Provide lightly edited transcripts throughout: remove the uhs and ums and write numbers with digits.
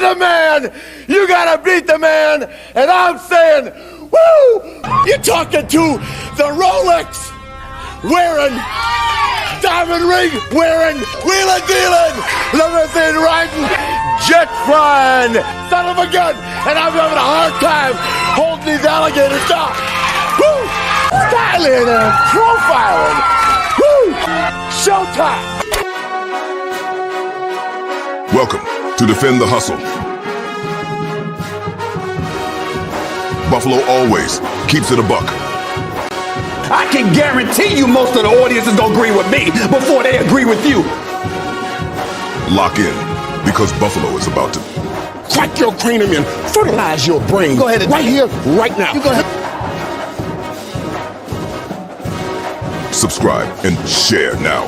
the man. You gotta beat the man. And I'm saying, woo! You're talking to the Rolex wearing, diamond ring wearing, wheeling dealing, limousine riding, jet flying, son of a gun. And I'm having a hard time holding these alligators down. Woo! Styling and profiling. Woo! Showtime. Welcome to Defend the Hustle. Buffalo always keeps it a buck. I can guarantee you most of the audience is going to agree with me before they agree with you. Lock in, because Buffalo is about to crack your cranium and fertilize your brain. Go ahead and right here, right now. You go ahead. subscribe and share now.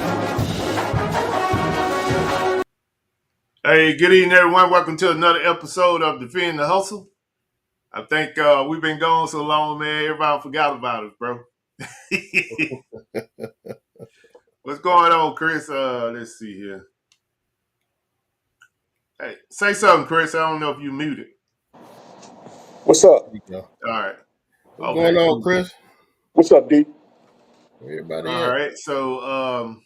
Hey, good evening, everyone. Welcome to another episode of Defend the Hustle. I think we've been gone so long, man. Everybody forgot about us, bro. What's going on, Chris? Let's see here. Hey, say something, Chris. I don't know if you muted. What's up? All right. What's going on, Chris? What's up, D? Everybody. All right. So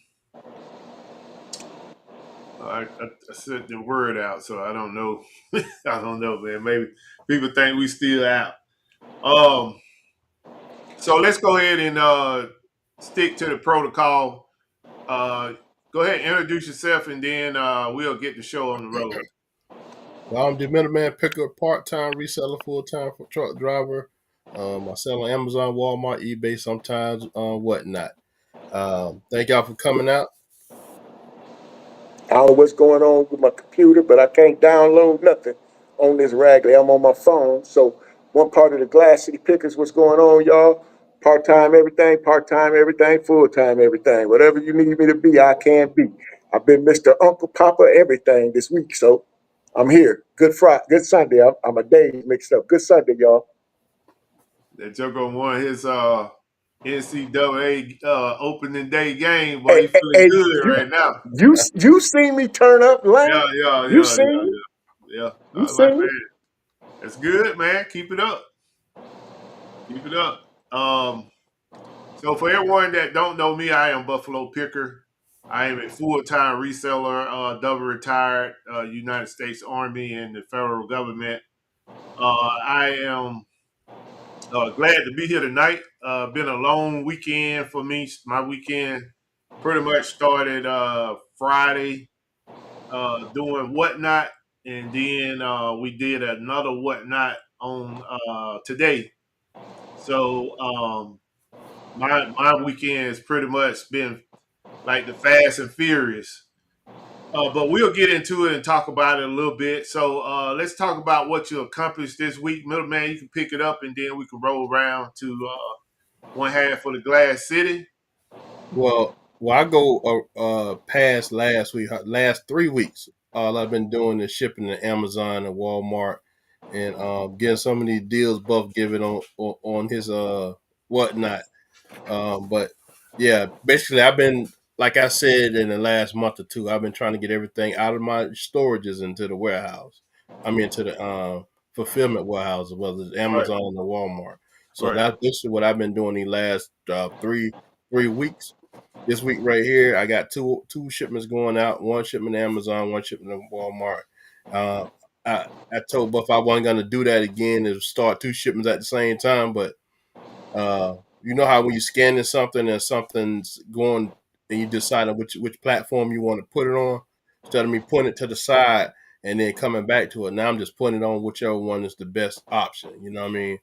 I sent the word out, so I don't know. I don't know, man. Maybe people think we still out. So let's go ahead and stick to the protocol. Go ahead and introduce yourself, and then we'll get the show on the road. Well, I'm the middleman picker, part-time reseller, full-time truck driver. I sell on Amazon, Walmart, eBay, sometimes whatnot. Thank y'all for coming out. I don't know what's going on with my computer, but I can't download nothing on this raggedy. I'm on my phone. So one part of the Glass City Pickers, what's going on, y'all? Part-time everything, full-time everything. Whatever you need me to be, I can be. I've been Mr. Uncle Papa everything this week, so I'm here. Good Friday, good Sunday. I'm a day mixed up. Good Sunday, y'all. That Joker won his NCAA opening day game, but he's feeling good right now. You seen me turn up, Lane? Yeah. You seen me? Yeah. You seen me? That's good, man. Keep it up. So for everyone that don't know me, I am Buffalo Picker. I am a full-time reseller, double retired, United States Army and the federal government. I am glad to be here tonight. Been a long weekend for me. My weekend pretty much started Friday doing whatnot, and then we did another whatnot on today. So my weekend has pretty much been like the Fast and Furious. But we'll get into it and talk about it a little bit. So let's talk about what you accomplished this week. Middleman, you can pick it up, and then we can roll around to one half for the Glass City. Well, I go past last week, last 3 weeks. All I've been doing is shipping to Amazon and Walmart and getting some of these deals Buff giving on his whatnot. But yeah, basically I've been, like I said, in the last month or two, I've been trying to get everything out of my storages into the warehouse. I mean, to the fulfillment warehouse, whether it's Amazon or Walmart. So that's basically what I've been doing the last three weeks. This week right here, I got two shipments going out. One shipment to Amazon, one shipment to Walmart. I told Buff I wasn't going to do that again and start two shipments at the same time, but you know how when you're scanning something and something's going and you decide on which platform you want to put it on, instead of me putting it to the side and then coming back to it, now I'm just putting it on whichever one is the best option. You know what I mean?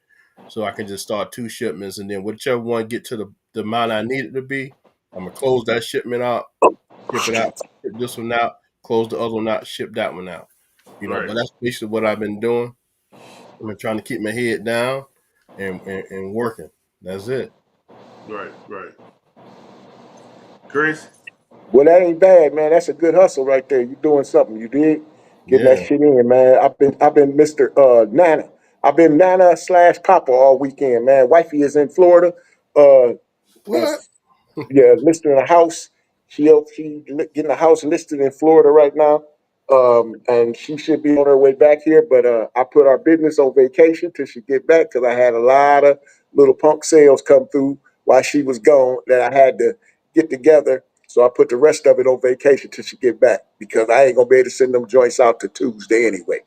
So I can just start two shipments, and then whichever one get to the amount I need it to be, I'm going to close that shipment out, ship it out, ship this one out, close the other one out, ship that one out. You know, but that's basically what I've been doing. I've been trying to keep my head down and working. That's it. Right. Chris? Well, that ain't bad, man. That's a good hustle right there. You doing something. You did getting that shit in, man. I've been Mr. Nana. I've been Nana / Papa all weekend, man. Wifey is in Florida. What? Yeah, listed in a house. She getting a house listed in Florida right now. And she should be on her way back here. But I put our business on vacation till she get back because I had a lot of little punk sales come through while she was gone that I had to get together. So I put the rest of it on vacation till she get back because I ain't gonna be able to send them joints out to Tuesday anyway.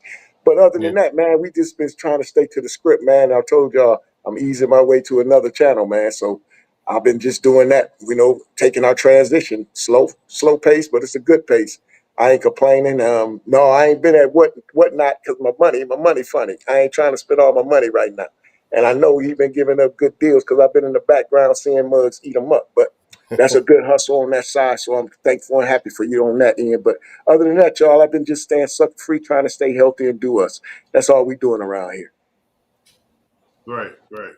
But other Yeah. than that, man, we just been trying to stay to the script, man. I told y'all I'm easing my way to another channel, man. So I've been just doing that, taking our transition slow pace, but it's a good pace. I ain't complaining. No, I ain't been at whatnot because my money funny. I ain't trying to spend all my money right now. And I know he been giving up good deals because I've been in the background seeing mugs eat them up. But that's a good hustle on that side. So I'm thankful and happy for you on that end. But other than that, y'all, I've been just staying sucker free, trying to stay healthy and do us. That's all we doing around here. Right, right.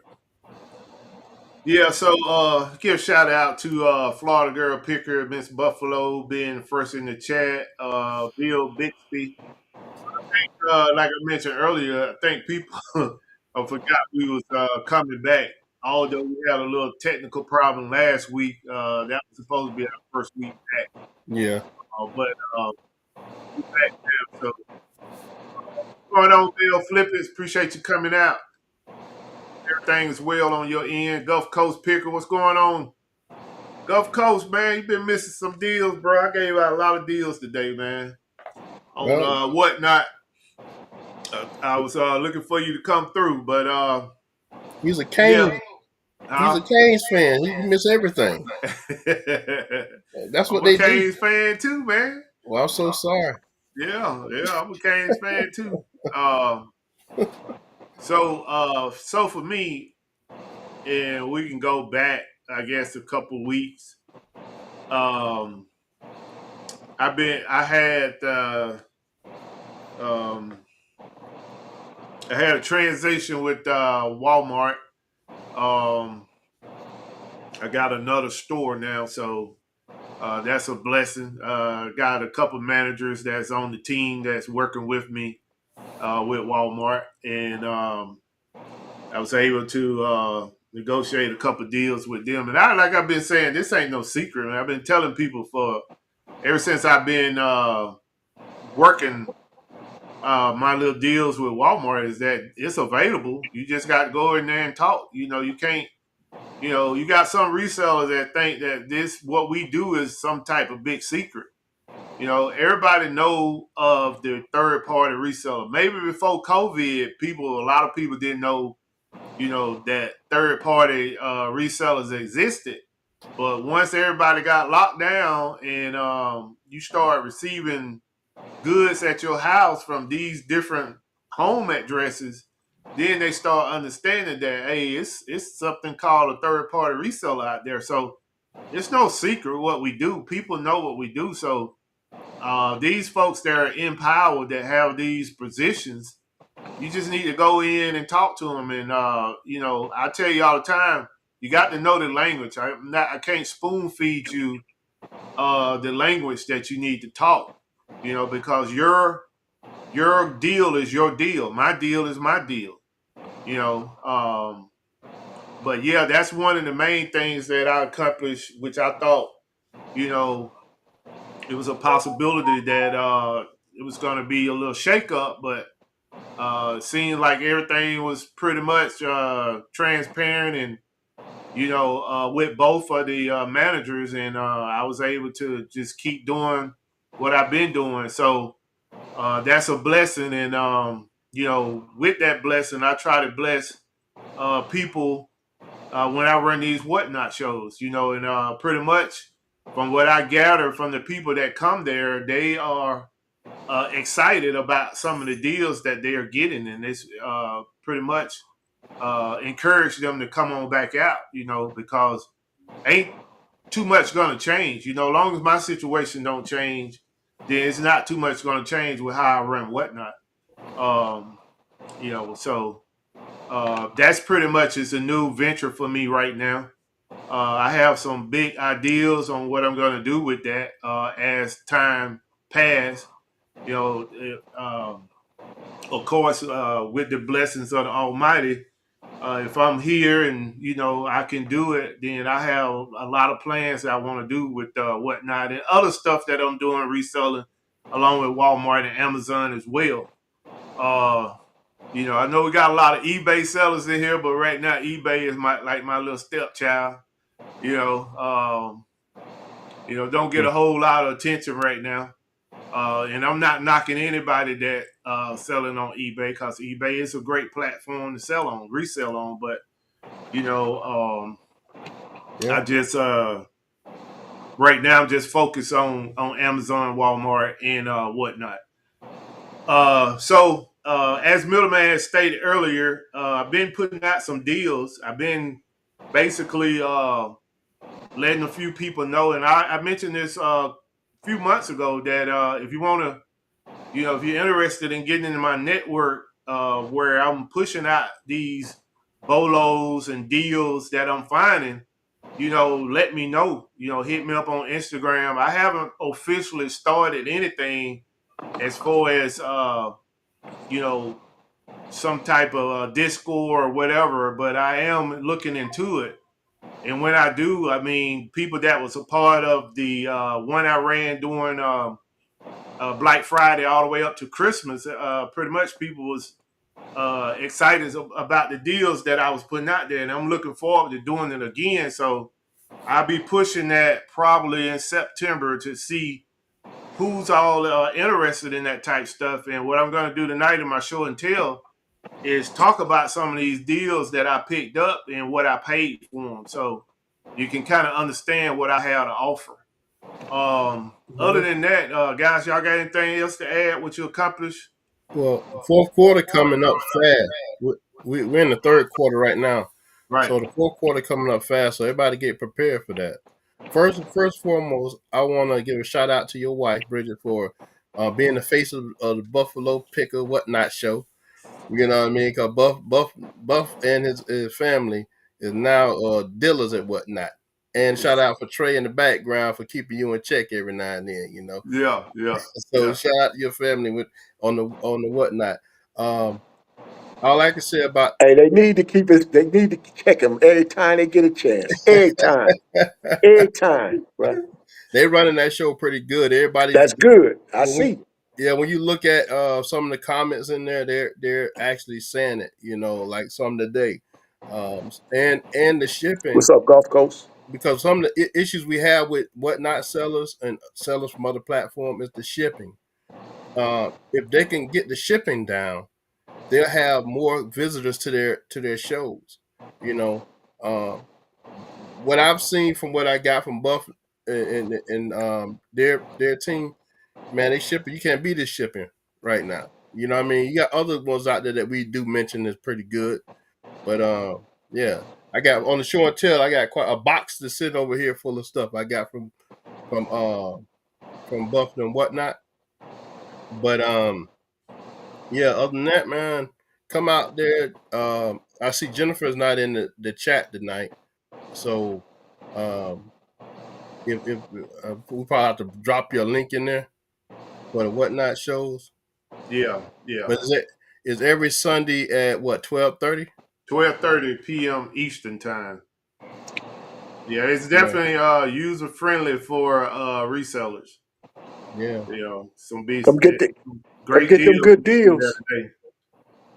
Yeah, so give a shout out to Florida Girl Picker, Miss Buffalo being first in the chat, Bill Bixby. Like I mentioned earlier, I think people forgot we was coming back. Although we had a little technical problem last week, that was supposed to be our first week back. Yeah. But we're back now. So what's going on, Bill Flippers? Appreciate you coming out. Everything's well on your end. Gulf Coast Picker, what's going on? Gulf Coast, man, you've been missing some deals, bro. I gave out a lot of deals today, man. On Well, whatnot. I was looking for you to come through, but he's a yeah. Canes. He's a Canes fan. He miss everything. That's I'm what a they do. Canes fan too, man. Well, I'm so sorry. Yeah, I'm a Canes fan too. Um, so for me, and we can go back, I guess, a couple weeks. Um, I had um, I had a transition with Walmart. Um, I got another store now, so that's a blessing. Got a couple managers that's on the team that's working with me with Walmart, and I was able to negotiate a couple deals with them. And like I've been saying, this ain't no secret. Man. I've been telling people for ever since I've been working my little deals with Walmart is that it's available. You just got to go in there and talk. You can't. You got some resellers that think that this what we do is some type of big secret. Everybody know of the third party reseller. Maybe before COVID, a lot of people didn't know, that third party resellers existed. But once everybody got locked down and you start receiving goods at your house from these different home addresses, then they start understanding that hey, it's something called a third party reseller out there. So it's no secret what we do. People know what we do. So these folks that are in power that have these positions, you just need to go in and talk to them. And I tell you all the time, you got to know the language. I can't spoon feed you the language that you need to talk. Because your deal is your deal. My deal is my deal. You know. But yeah, that's one of the main things that I accomplished, which I thought, you know, it was a possibility that it was going to be a little shakeup, but it seemed like everything was pretty much transparent and with both of the managers, and I was able to just keep doing what I've been doing. So that's a blessing, and with that blessing, I try to bless people when I run these whatnot shows. And pretty much from what I gather from the people that come there, they are excited about some of the deals that they are getting, and it's pretty much encourage them to come on back out. Because ain't too much gonna change. As long as my situation don't change, then it's not too much gonna change with how I run whatnot. Um, so that's pretty much it's a new venture for me right now. I have some big ideas on what I'm gonna do with that as time pass. You know, of course, with the blessings of the Almighty, if I'm here and I can do it, then I have a lot of plans that I want to do with whatnot and other stuff that I'm doing reselling. along with Walmart and Amazon as well. I know we got a lot of eBay sellers in here, but right now eBay is my little stepchild. Don't get a whole lot of attention right now. And I'm not knocking anybody that selling on eBay, because eBay is a great platform to sell on, resell on. But you know, Yeah. I just right now I'm just focused on Amazon, Walmart, and whatnot. As Middleman stated earlier, I've been putting out some deals. I've been basically letting a few people know, and I mentioned this a few months ago that if you want to, if you're interested in getting into my network, where I'm pushing out these bolos and deals that I'm finding, let me know. Hit me up on Instagram. I haven't officially started anything as far as you know, some type of Discord or whatever, but I am looking into it. And when I do, I mean, people that was a part of the one I ran during Black Friday all the way up to Christmas, pretty much people was excited about the deals that I was putting out there, and I'm looking forward to doing it again. So I'll be pushing that probably in September to see who's all interested in that type stuff. And what I'm going to do tonight in my show and tell is talk about some of these deals that I picked up and what I paid for them, so you can kind of understand what I have to offer. Other than that, guys, y'all got anything else to add? What you accomplished? Well, fourth quarter coming up fast. We're in the third quarter right now, Right. so the fourth quarter coming up fast. So everybody get prepared for that. First foremost, I want to give a shout out to your wife, Bridget, for being the face of the Buffalo Picker Whatnot show. You know what I mean? Because Buff and his family is now dealers at Whatnot. And shout out for Trey in the background for keeping you in check every now and then. Yeah, yeah, So yeah. shout out to your family with on the Whatnot. Um, all I can say about Hey, they need to keep it. They need to check them every time they get a chance. Every time, bro. they running that show pretty good. Everybody, That's good. I when see. yeah, when you look at some of the comments in there, they're actually saying it. Like some today, and the shipping, What's up, Gulf Coast? because some of the issues we have with Whatnot sellers and sellers from other platforms is the shipping. If they can get the shipping down, they'll have more visitors to their shows. You know, what I've seen from what I got from Buff and their team, man, they shipping. You can't beat this shipping right now. You know what I mean? You got other ones out there that we do mention is pretty good, but yeah, I got on the show and tell. I got quite a box to sit over here full of stuff I got from uh from Buff and whatnot. But yeah, other than that, man, come out there. I see Jennifer's not in the chat tonight, so um, if we probably have to drop your link in there for the whatnot shows. Yeah, yeah. But is every Sunday at what 12:30? 12:30 p.m. Eastern time. Yeah, it's Yeah, definitely user friendly for resellers. yeah. Some Come get the, come great get them deals good we see there deals. today.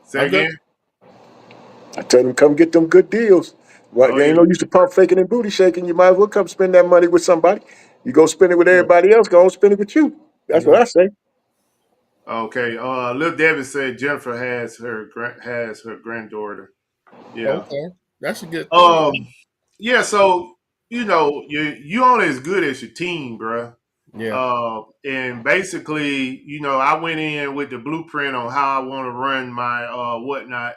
Say I'm just again? I tell them, come get them good deals. Well, Oh you yeah, ain't no use to pump faking and booty shaking. You might as well come spend that money with somebody. You go spend it with yeah. everybody else. Go on spend it with you. That's what yeah. I say. Okay. Lil Debbie said Jennifer has her granddaughter. Yeah. Okay, that's a good thing. Um. Yeah. So you only as good as your team, bruh. Yeah, And basically, I went in with the blueprint on how I want to run my whatnot,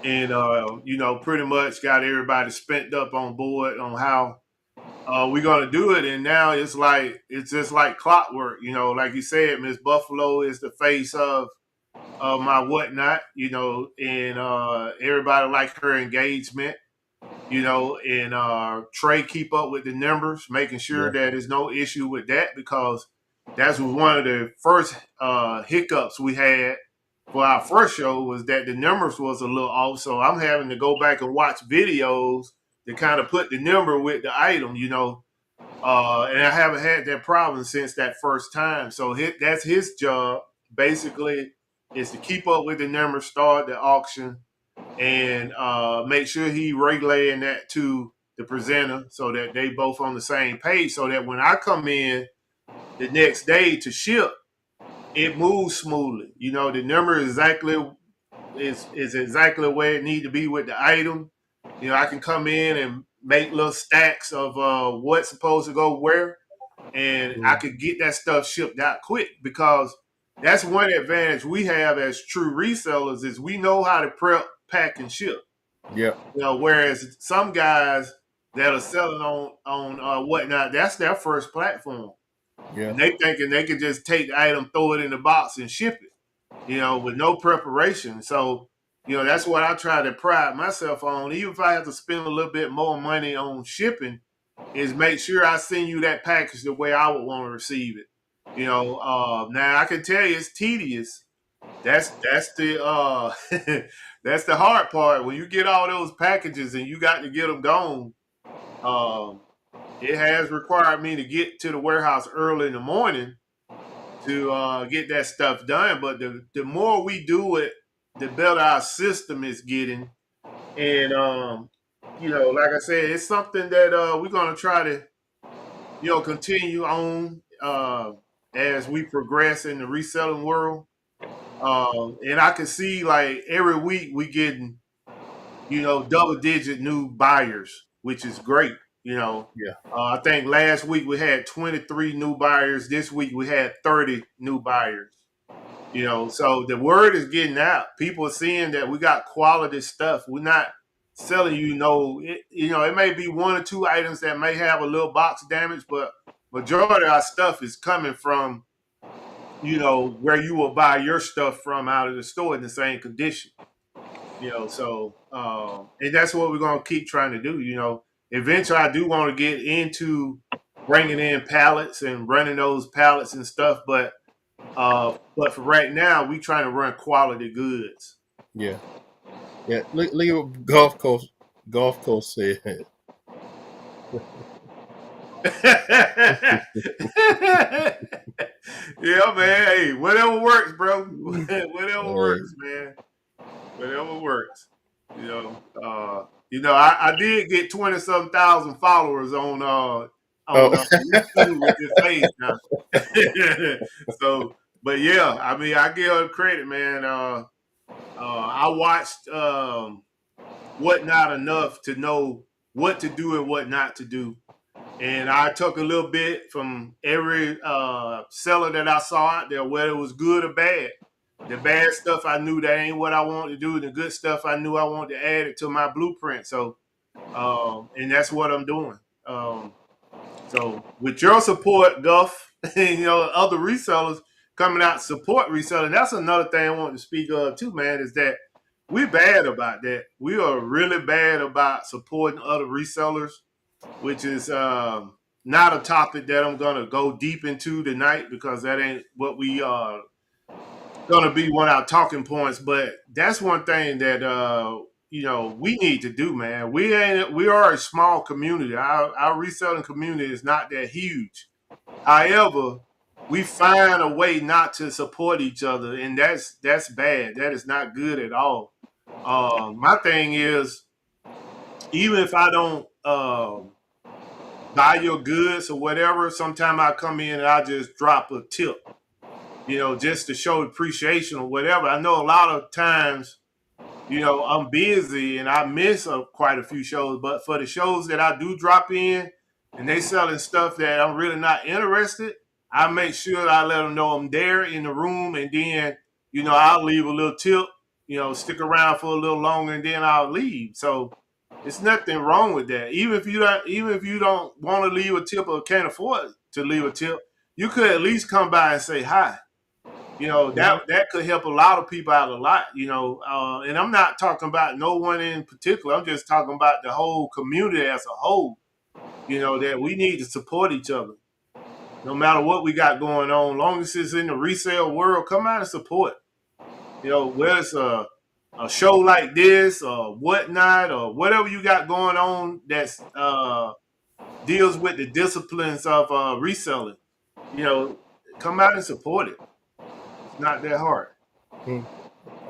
and pretty much got everybody spent up on board on how we're gonna do it. And now it's just like clockwork. Like you said, Miss Buffalo is the face of my whatnot. And everybody like her engagement. And Trey keep up with the numbers, making sure yeah, that there's no issue with that, because that's one of the first hiccups we had for our first show, was that the numbers was a little off. So I'm having to go back and watch videos to kind of put the number with the item. And I haven't had that problem since that first time. So that's his job. Basically, is to keep up with the numbers, start the auction, and make sure he relaying that to the presenter so that they both on the same page. So that when I come in the next day to ship, it moves smoothly. You know, the number is exactly where it need to be with the item. You know, I can come in and make little stacks of what's supposed to go where, and I could get that stuff shipped out quick because that's one advantage we have as true resellers is we know how to prep, pack, and ship. Yeah. You know, whereas some guys that are selling on whatnot, that's their first platform, Yeah. and they thinking they can just take the item, throw it in the box, and ship it. You know, with no preparation. So, you know, that's what I try to pride myself on. Even if I have to spend a little bit more money on shipping, is make sure I send you that package the way I would want to receive it. You know, now I can tell you it's tedious. That's the that's the hard part when you get all those packages and you got to get them gone. Um, it has required me to get to the warehouse early in the morning to get that stuff done. But the more we do it, the better our system is getting. And you know, like I said, it's something that we're gonna try to continue on as we progress in the reselling world. And I can see like every week we getting double digit new buyers, which is great. You know, Yeah. I think last week we had 23 new buyers. This week we had 30 new buyers. You know, so the word is getting out. People are seeing that we got quality stuff. We're not selling it may be one or two items that may have a little box damage, but majority of our stuff is coming from, where you will buy your stuff from out of the store in the same condition. So and that's what we're gonna keep trying to do. Eventually I do want to get into bringing in pallets and running those pallets and stuff, but for right now, we trying to run quality goods. Yeah. Yeah. Look at what golf course said. Yeah, man. Hey, whatever works, bro. Whatever All right. works, man. Whatever works. I did get 20-some thousand followers on Oh. YouTube with this page now. So, but yeah, I mean, I give her credit, man. I watched Whatnot enough to know what to do and what not to do. And I took a little bit from every seller that I saw out there, whether it was good or bad. The bad stuff I knew that ain't what I wanted to do. The good stuff I knew I wanted to add it to my blueprint. So, and that's what I'm doing. So with your support, Guff, and other resellers coming out to support reselling, that's another thing I want to speak of too, man, is that we're bad about that. We are really bad about supporting other resellers, which is not a topic that I'm gonna go deep into tonight because that ain't what we are gonna be one of our talking points. But that's one thing that we need to do, man. We are a small community. Our reselling community is not that huge. However, we find a way not to support each other, and that's bad. That is not good at all. My thing is, even if I don't buy your goods or whatever, sometimes I come in and I just drop a tip, just to show appreciation or whatever. I know a lot of times, I'm busy and I miss quite a few shows, but for the shows that I do drop in and they selling stuff that I'm really not interested, I make sure I let them know I'm there in the room, and then, I'll leave a little tip, stick around for a little longer, and then I'll leave. So it's nothing wrong with that. Even if you don't want to leave a tip or can't afford to leave a tip, you could at least come by and say hi. That could help a lot of people out a lot. And I'm not talking about no one in particular. I'm just talking about the whole community as a whole. That we need to support each other, no matter what we got going on. Long as it's in the resale world, come out and support. Whether it's a show like this or whatnot or whatever you got going on that's deals with the disciplines of reselling, come out and support it. It's not that hard.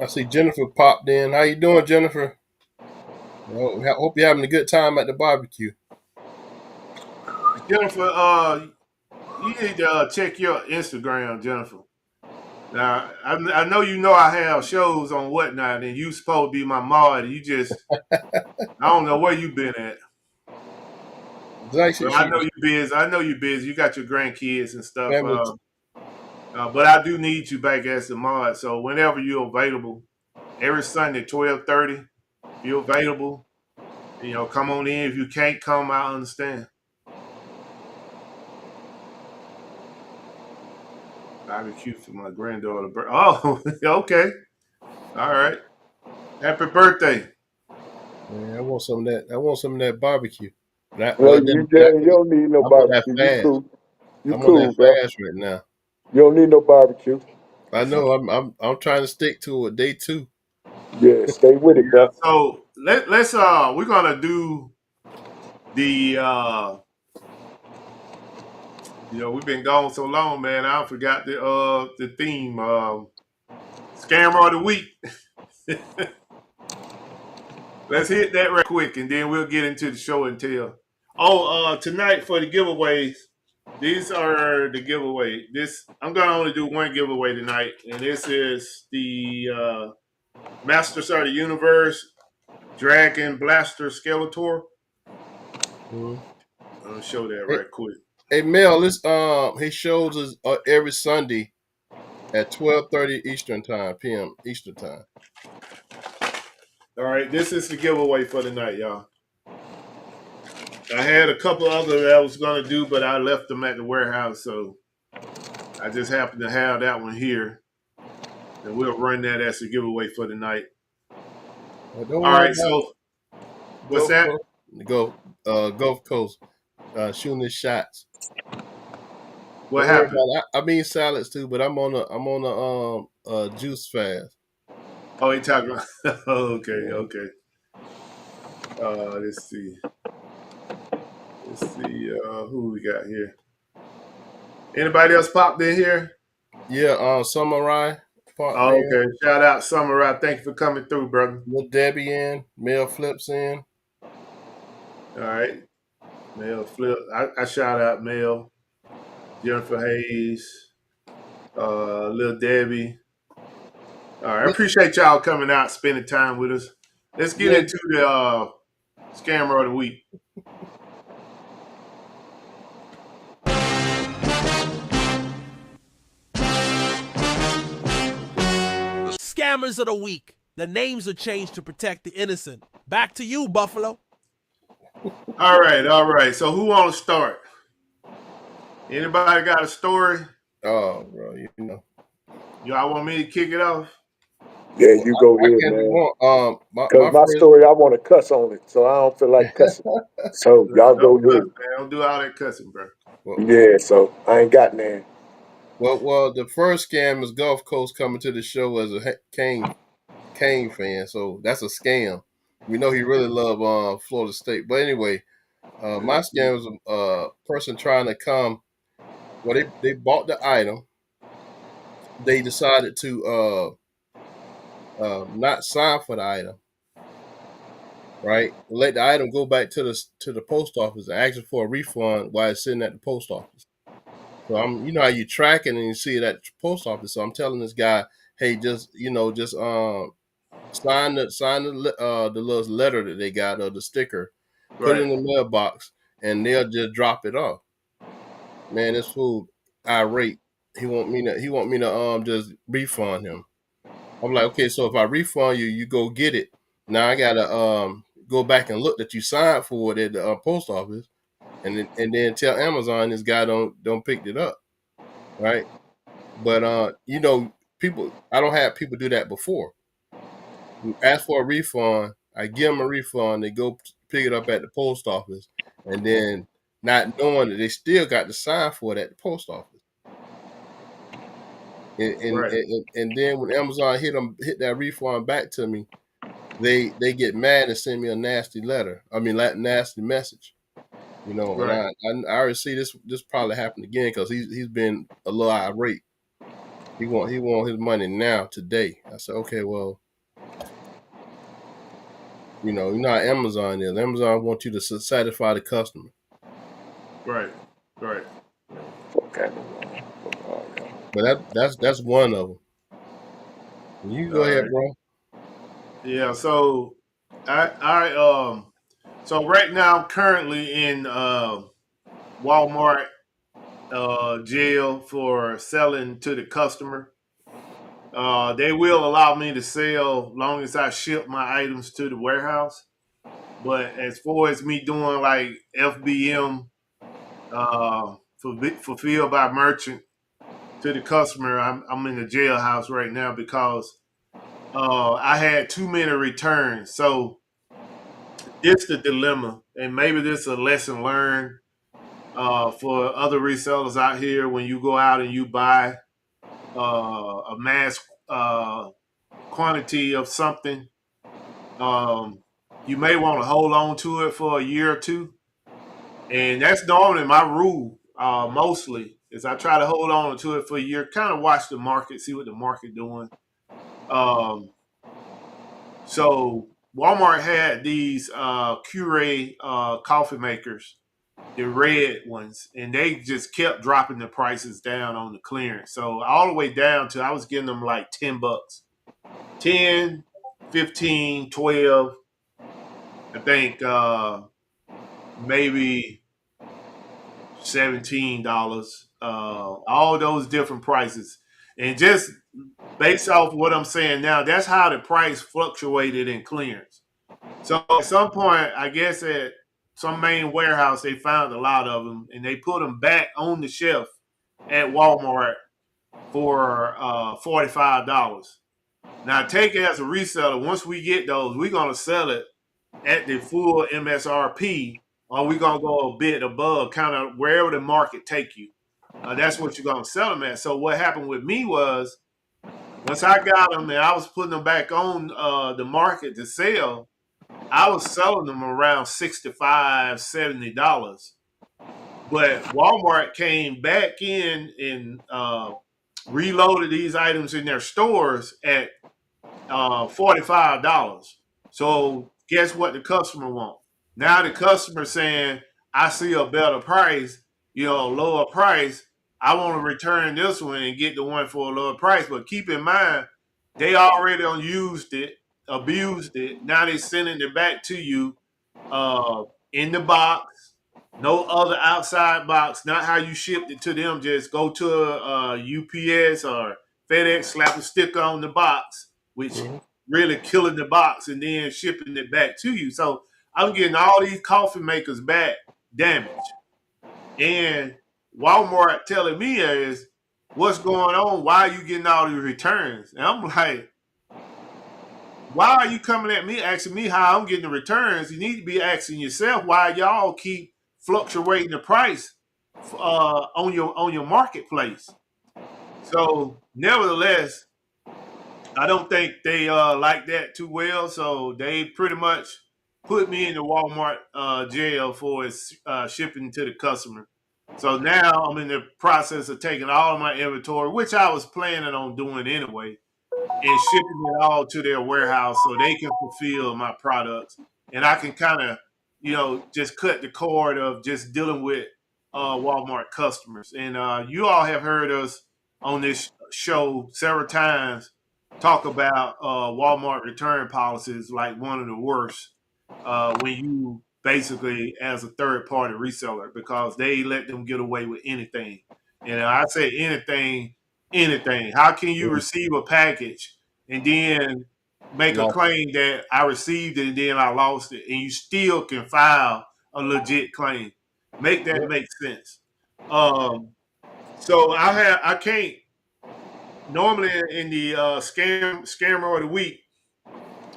I see Jennifer popped in. How you doing, Jennifer? Hope you're having a good time at the barbecue. Jennifer, you need to check your Instagram, Jennifer. Now, I know I have shows on whatnot, and you supposed to be my mod. I don't know where you been at. But I know you're busy. I know you're busy. You got your grandkids and stuff. But I do need you back as the mod. So whenever you're available, every Sunday, 12:30, if you're available, come on in. If you can't come, I understand. Barbecue for my granddaughter. Oh, okay. All right. Happy birthday. Man, I want some of that. I want some of that barbecue. Well, you don't need no I'm on that barbecue. You fast. cool. You I'm on that cool, bro. fast right now. You don't need no barbecue. I know. I'm trying to stick to it. Day 2. Yeah, stay with it, bro. So let's we're gonna do the we've been gone so long, man. I forgot the theme. Scammer of the week. Let's hit that right quick, and then we'll get into the show and tell. Oh, tonight for the giveaways, these are the giveaway. I'm gonna only do one giveaway tonight, and this is the Masters of the Universe Dragon Blaster Skeletor. I'll show that right quick. Hey Mel, he shows us every Sunday at 12:30 Eastern time, PM Eastern time. All right, this is the giveaway for tonight, y'all. I had a couple other that I was gonna do, but I left them at the warehouse, so I just happened to have that one here, and we'll run that as a giveaway for tonight. All right, so what's that? Gulf Coast, shooting his shots. What happened? I mean salads too, but I'm on a juice fast. Oh, he talking about okay. Let's see. Who we got here. Anybody else popped in here? Yeah, Samurai. Okay. Shout out Samurai. Thank you for coming through, brother. With Debbie in, Mel Flips in. All right. Mel Flip. I shout out Mel, Jennifer Hayes, Lil Debbie. All right. I appreciate y'all coming out, spending time with us. Let's get into the scammer of the week. Scammers of the week. The names are changed to protect the innocent. Back to you, Buffalo. All right. So who want to start? Anybody got a story? Oh, bro, you know. Y'all want me to kick it off? Yeah, you go ahead, man. Because my story, I want to cuss on it, so I don't feel like cussing. So y'all go ahead. Man. Don't do all that cussing, bro. Yeah, so I ain't got none. Well, the first scam is Gulf Coast coming to the show as a Kane fan, so that's a scam. We know he really love Florida State, but anyway, my scam was a person trying to come. Well, they bought the item. They decided to not sign for the item, right? Let the item go back to the post office and ask for a refund while it's sitting at the post office. So you know how you track it and you see it at the post office. So I'm telling this guy, hey, just sign the little letter that they got or the sticker, put it in the mailbox, and they'll just drop it off. Man, this fool irate. He want me to just refund him. I'm like, okay, so if I refund you, you go get it. Now I gotta go back and look that you signed for it at the post office, and then tell Amazon this guy don't pick it up, right? But people, I don't have people do that before. You ask for a refund, I give them a refund, they go pick it up at the post office, and then not knowing that they still got to sign for it at the post office. And then when Amazon hit that refund back to me, they get mad and send me a nasty letter. I mean, nasty message. You know, and Right. I already see this probably happen again because he's been a little irate. He want his money now today. I said, okay, well, you know how Amazon is. Amazon wants you to satisfy the customer, Right. Right. Okay. but that's one of them. You All go ahead, right. bro. Yeah. So I so right now I'm currently in Walmart jail for selling to the customer. They will allow me to sell long as I ship my items to the warehouse. But as far as me doing like FBM, fulfilled by merchant to the customer, I'm in the jailhouse right now because I had too many returns. So it's the dilemma, and maybe this is a lesson learned for other resellers out here. When you go out and you buy a mass quantity of something, um, you may want to hold on to it for a year or two, and that's normally my rule. Mostly is I try to hold on to it for a year, kind of watch the market, see what the market doing. Um, so Walmart had these Cure coffee makers, the red ones, and they just kept dropping the prices down on the clearance. So all the way down to I was getting them like $10, 10, 15, 12. I think maybe $17. All those different prices, and just based off what I'm saying now, that's how the price fluctuated in clearance. So at some point, I guess at some main warehouse, they found a lot of them and they put them back on the shelf at Walmart for $45. Now, take it as a reseller. Once we get those, we're gonna sell it at the full MSRP, or we're gonna go a bit above, kind of wherever the market take you. That's what you're gonna sell them at. So what happened with me was once I got them and I was putting them back on the market to sell, I was selling them around $65, $70. But Walmart came back in and reloaded these items in their stores at $45. So guess what the customer want? Now the customer saying, I see a better price, a lower price. I want to return this one and get the one for a lower price. But keep in mind, they already used it, abused it. Now they're sending it back to you uh, in the box, no other outside box, not how you shipped it to them. Just go to UPS or FedEx, slap a sticker on the box, which Mm-hmm. really killing the box, and then shipping it back to you. So I'm getting all these coffee makers back damaged. And Walmart telling me is, what's going on? Why are you getting all these returns? And I'm like, why are you coming at me asking me how I'm getting the returns? You need to be asking yourself why y'all keep fluctuating the price on your marketplace. So, nevertheless, I don't think they like that too well. So they pretty much put me in the Walmart jail for shipping to the customer. So now I'm in the process of taking all of my inventory, which I was planning on doing anyway, and shipping it all to their warehouse so they can fulfill my products. And I can kind of, just cut the cord of just dealing with Walmart customers. And you all have heard us on this show several times talk about Walmart return policies like one of the worst when you basically as a third party reseller because they let them get away with anything. And I say anything, anything. How can you receive a package and then make a Lost. claim that I received it and then I lost it, and you still can file a legit claim? Make that Yep. make sense. Um, so I can't normally in the scammer of the week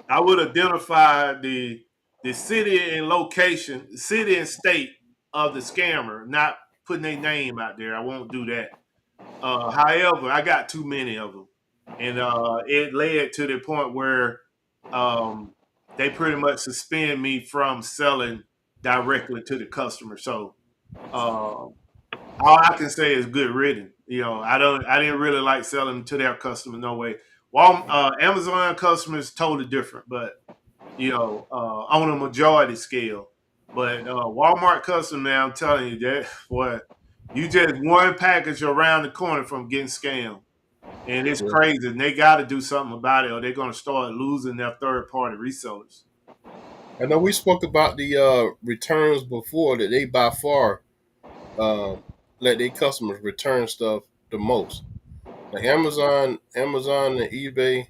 I would identify the city and location, city and state of the scammer, not putting their name out there. I won't do that. However, I got too many of them, and it led to the point where um, they pretty much suspend me from selling directly to the customer. So all I can say is good riddance. I didn't really like selling to their customer. No way. Amazon customers totally different, but on a majority scale. But Walmart customer, man, I'm telling you that boy, you just one package around the corner from getting scammed, and it's Yeah. crazy. And they got to do something about it, or they're going to start losing their third party resellers. I know we spoke about the returns before that they by far let their customers return stuff the most. Like Amazon and eBay,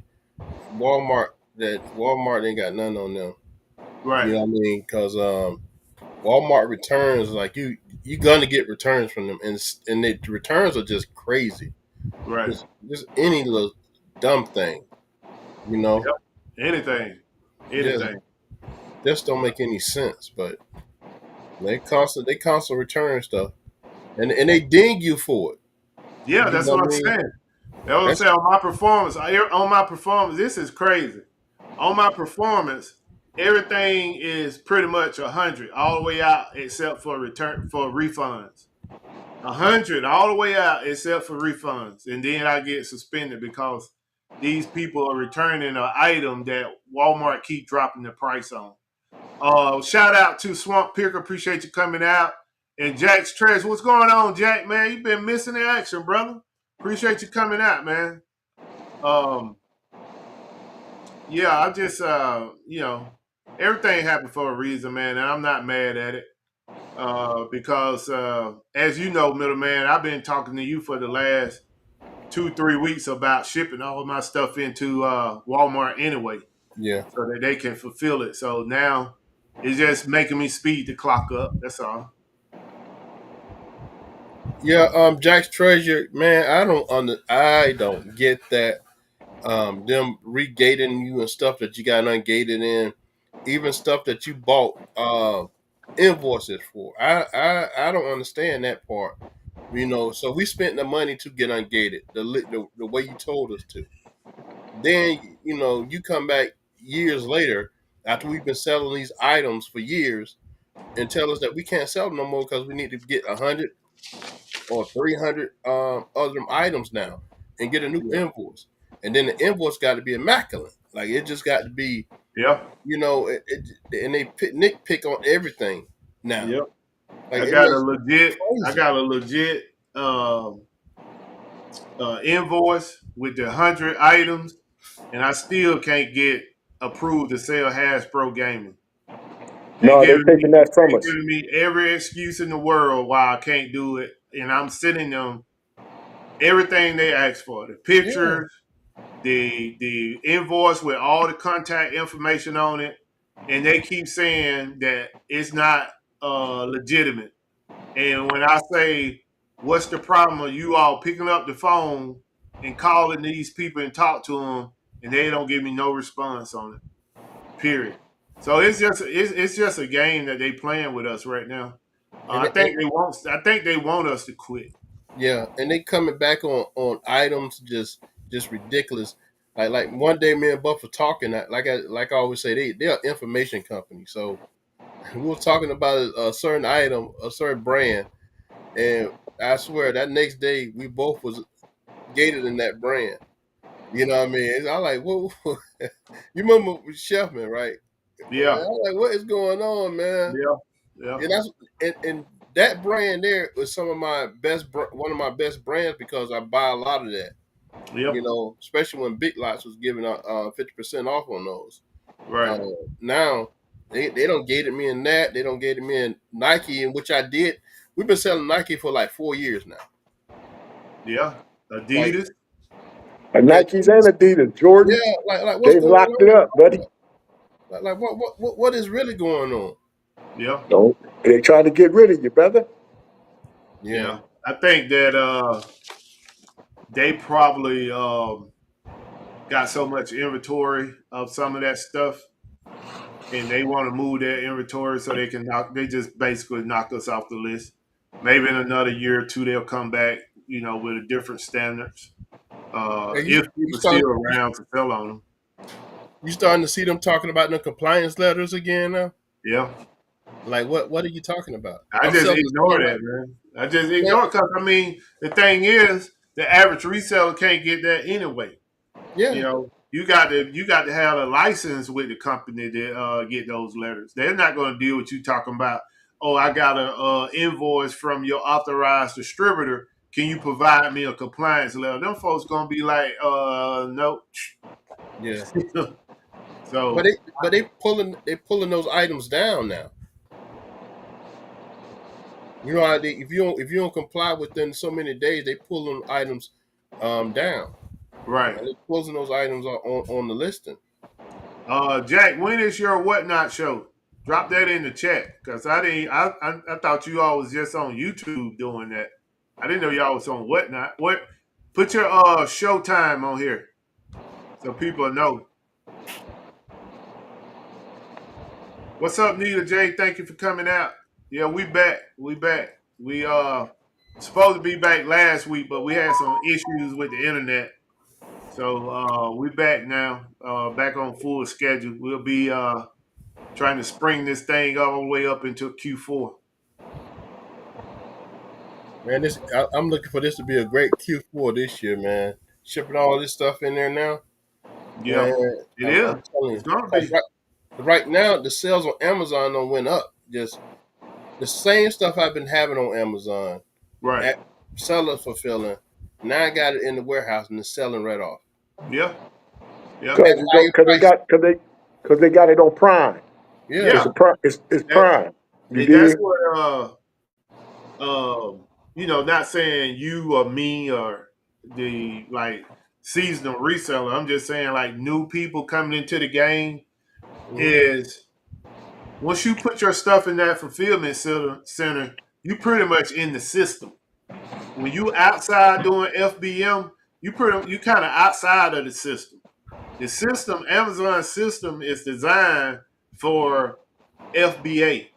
Walmart ain't got none on them. You Right, know what I mean? Because Walmart returns like you gonna get returns from them, and the returns are just crazy. right. Just any little dumb thing, you know, Yep. Anything, just anything. just don't make any sense. But they constant return stuff, and they ding you for it. Yeah, You that's know what what I I'm mean? saying. That's what I'm That's saying on my performance, this is crazy. On my performance, everything is pretty much 100 all the way out except for refunds. 100 all the way out except for refunds, and then I get suspended because these people are returning an item that Walmart keep dropping the price on. Shout out to Swamp Picker, appreciate you coming out, and Jack's Treasure. What's going on, Jack? Man, you've been missing the action, brother. Appreciate you coming out, man. Um, yeah, I just everything happened for a reason, man, and I'm not mad at it. Because as you know, middleman, I've been talking to you for the last 2-3 weeks about shipping all of my stuff into Walmart anyway, yeah, so that they can fulfill it. So now it's just making me speed the clock up. That's all. yeah. Jack's Treasure, man. I don't get that. Them regating you and stuff that you got ungated in, even stuff that you bought invoices for. I don't understand that part. So we spent the money to get ungated the way you told us to. Then you come back years later after we've been selling these items for years and tell us that we can't sell them no more because we need to get 100 or 300 other items now and get a new Yeah, invoice. And then the invoice got to be immaculate. Like it just got to be, yeah, and they nitpick on everything now. yeah. Like I it got a makes it legit. I crazy. got a legit invoice with the 100 items, and I still can't get approved to sell Hasbro Gaming. They No, they giving me taking that they from us. giving me every excuse in the world why I can't do it, and I'm sending them everything they ask for: the Yeah, pictures, the invoice with all the contact information on it, and they keep saying that it's not legitimate. And when I say, "What's the problem?" Are you all picking up the phone and calling these people and talk to them, and they don't give me no response on it. Period. So it's just a game that they playing with us right now. and, and I think they want us to quit. yeah, and they coming back on items just ridiculous. Like one day, me and Buff were talking. Like I always say, they're an information company. So we were talking about a certain item, a certain brand, and I swear that next day we both was gated in that brand. You know what I mean? I'm like, whoa, you remember Chefman, right? Yeah, I'm like, what is going on, man? yeah, yeah, And and that brand there was one of my best brands because I buy a lot of that. yeah. Especially when Big Lots was giving out 50% off on those. Right. Uh, Now they don't gated me in that. They don't gated me in Nike, in which I did. We've been selling Nike for like 4 years now. Yeah. Like, Adidas. And yeah, Nikes and Adidas, Jordan, yeah, like what's they going locked it on? up, buddy. Like what is really going on? Yeah. No, they trying to get rid of you, brother. Yeah, Yeah. I think that they probably got so much inventory of some of that stuff, and they want to move their inventory so they just basically knock us off the list. Maybe in another year or two they'll come back, with a different standards. hey, you If you people start still around to sell on them. you starting to see them talking about the compliance letters again now? Yeah. Like what are you talking about? I I'm just selling the ignore same that, item. man. I just Yeah, ignore it because I mean the thing is the average reseller can't get that anyway. You yeah, know, you got to have a license with the company to get those letters. They're not going to deal with you talking about, oh, I got a invoice from your authorized distributor. Can you provide me a compliance letter? Them folks gonna be like, no. yeah. But So they pulling those items down now. You know how if you don't comply within so many days, they pull them items down. right. And they closing those items on the listing. Jack, when is your whatnot show? Drop that in the chat because I didn't. I thought you all was just on YouTube doing that. I didn't know y'all was on whatnot. What? Put your show time on here so people know. What's up, Nita J? Thank you for coming out. Yeah, we back. We back. We supposed to be back last week, but we had some issues with the internet. So we back now. Back on full schedule. We'll be trying to spring this thing all the way up into Q4. Man, I'm looking for this to be a great Q4 this year, man. Shipping all this stuff in there now, Yeah, man. it I'm is. telling It's you, gonna 'cause be right now the sales on Amazon don't went up. Just the same stuff I've been having on Amazon, right. at seller fulfilling. Now I got it in the warehouse and it's selling right off Yeah, yeah, at Cause higher prices. cause they got it on Prime. Yeah, yeah. It's That, Prime. You that's dig? what not saying you or me or the like seasonal reseller. I'm just saying like new people coming into the game mhm, is once you put your stuff in that fulfillment center, you pretty much in the system. When you outside doing FBM, you kind of outside of the system. The system, Amazon system, is designed for FBA,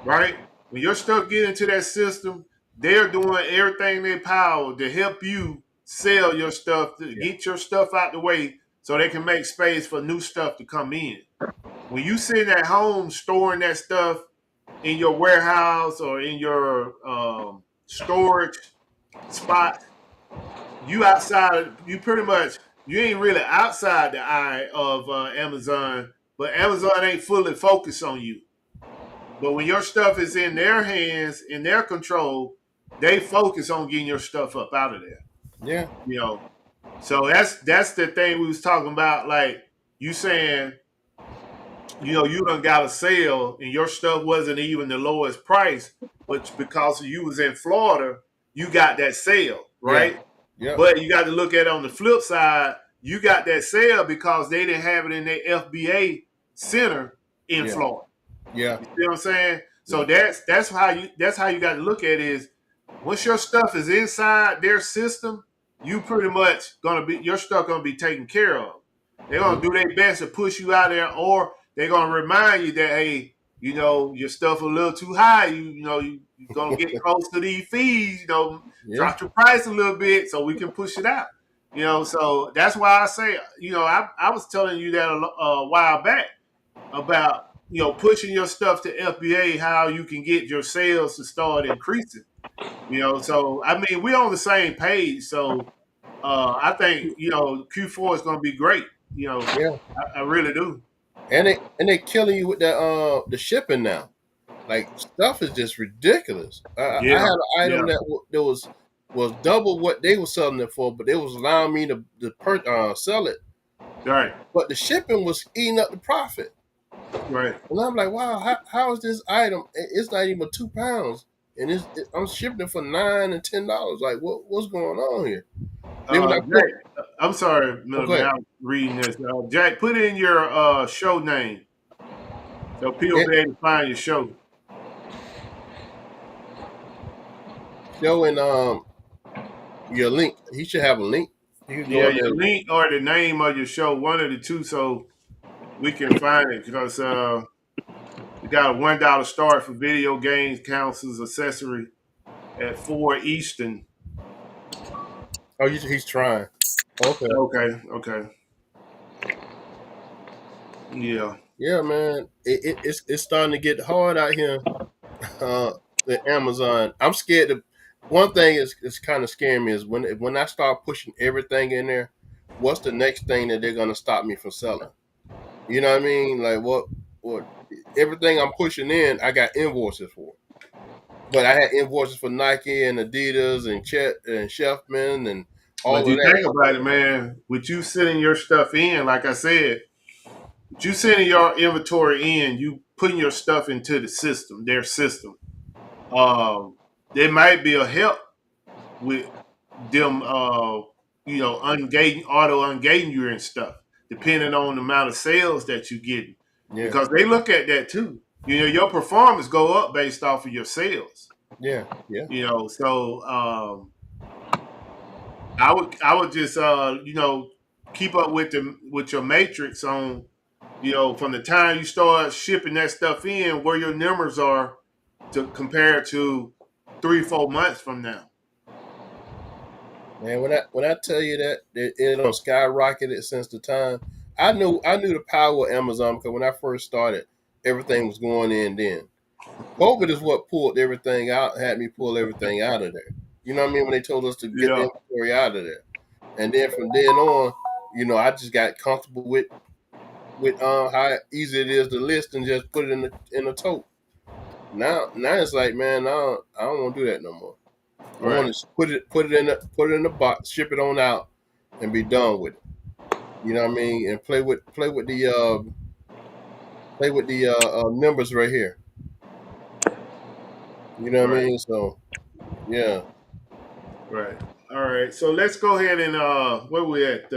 right? When your stuff get into that system, they're doing everything they power to help you sell your stuff, to yeah, get your stuff out the way so they can make space for new stuff to come in. When you sitting at home storing that stuff in your warehouse or in your storage spot, you outside, you pretty much, you ain't really outside the eye of Amazon, but Amazon ain't fully focused on you. But when your stuff is in their hands, in their control, they focus on getting your stuff up out of there. yeah, You know, so that's the thing we was talking about. Like you saying, you done got a sale and your stuff wasn't even the lowest price, but because you was in Florida, you got that sale, yeah, right? yeah, But you got to look at it on the flip side. You got that sale because they didn't have it in their FBA center in yeah, Florida. yeah, You see what I'm saying? So yeah, that's how you got to look at it is once your stuff is inside their system, you pretty much your stuff gonna be taken care of. They're gonna mhm, do their best to push you out there, or they're gonna remind you that hey, your stuff a little too high. You're gonna get close to these fees. yeah, Drop your price a little bit so we can push it out. So that's why I say, I was telling you that a while back about pushing your stuff to FBA, how you can get your sales to start increasing. So I mean we're on the same page. So I think Q4 is going to be great. yeah. I really do. And they killing you with the shipping now. Like stuff is just ridiculous. I Yeah, had an yeah, item that was double what they were selling it for, but they was allowing me to sell it. right, But the shipping was eating up the profit. right. And I'm like, wow, how is this item? It's not even 2 pounds, and I'm shipping it for $9 and $10. Like, what's going on here? Then when I put, Jack, I'm sorry, okay, middleman. I'm reading this. Jack, put in your show name so people it be able to find your show. showing your link. He should have a link. You can go Yeah, up there. your link or the name of your show, one of the two, so we can find it because you got a $1 start for video games, councils, accessory at 4 Eastern. Oh, he's trying. Okay. Okay, okay. Yeah. Yeah, man. It's starting to get hard out here. Uh, the Amazon. I'm scared to. One thing is kind of scaring me is when I start pushing everything in there. What's the next thing that they're gonna stop me from selling? You know what I mean? Like what everything I'm pushing in, I got invoices for. But I had invoices for Nike and Adidas and Chet and Chefman and But all of you that. think about it, man, with you sending your stuff in, like I said, with you sending your inventory in, you putting your stuff into the system, their system. There might be a help with them, ungating, auto ungating you and stuff, depending on the amount of sales that you get, Yeah, because they look at that too. Your performance go up based off of your sales. yeah, yeah, So I would just keep up with your matrix on from the time you start shipping that stuff in, where your numbers are to compare to 3-4 months from now. man. When I tell you that it on skyrocketed since the time I knew the power of Amazon because when I first started, everything was going in then. COVID is what pulled everything out, had me pull everything out of there. You know what I mean? When they told us to get the Yeah, inventory out of there. And then from then on, I just got comfortable with how easy it is to list and just put it in a tote. Now it's like, man, I don't want to do that no more. I right. want to put it in the box, ship it on out, and be done with it. You know what I mean? And play with the numbers right here. You know what I Right. mean? So yeah, Right. All right. So let's go ahead and where we at?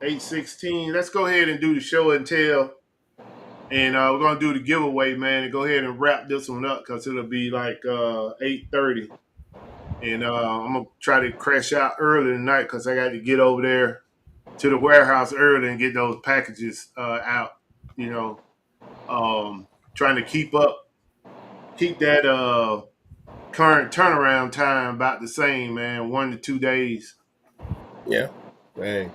8:16. Let's go ahead and do the show and tell. And we're gonna do the giveaway, man, and go ahead and wrap this one up because it'll be like 8:30. And I'm gonna try to crash out early tonight because I got to get over there to the warehouse early and get those packages out. You know, trying to keep that current turnaround time about the same, man, 1 to 2 days. yeah. Hey,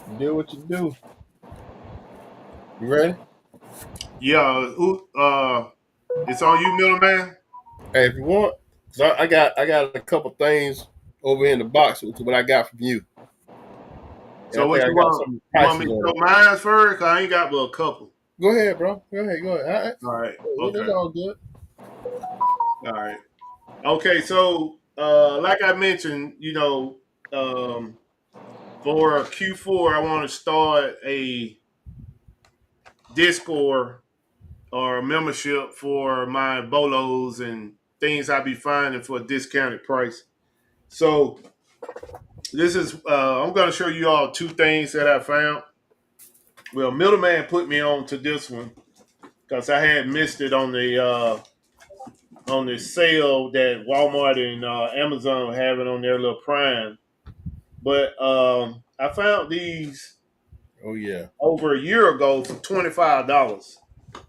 you do what you do. You ready? Yeah, it's on you, middleman. Hey, if you want, cause I got a couple things over in the box with what I got from you, and So I think what I you got want? some You want prices me to on show it. mine first? Cause I ain't got but a couple. Go ahead, bro. Go ahead. All right. All right. It's Okay. all good. All right. Okay. So, like I mentioned, for Q4, I want to start a Discord or a membership for my bolos and things I be finding for a discounted price. So this is I'm going to show you all two things that I found. Well, middleman put me on to this one because I had missed it on the sale that Walmart and Amazon were having on their little Prime. But I found these Oh yeah. over a year ago for $25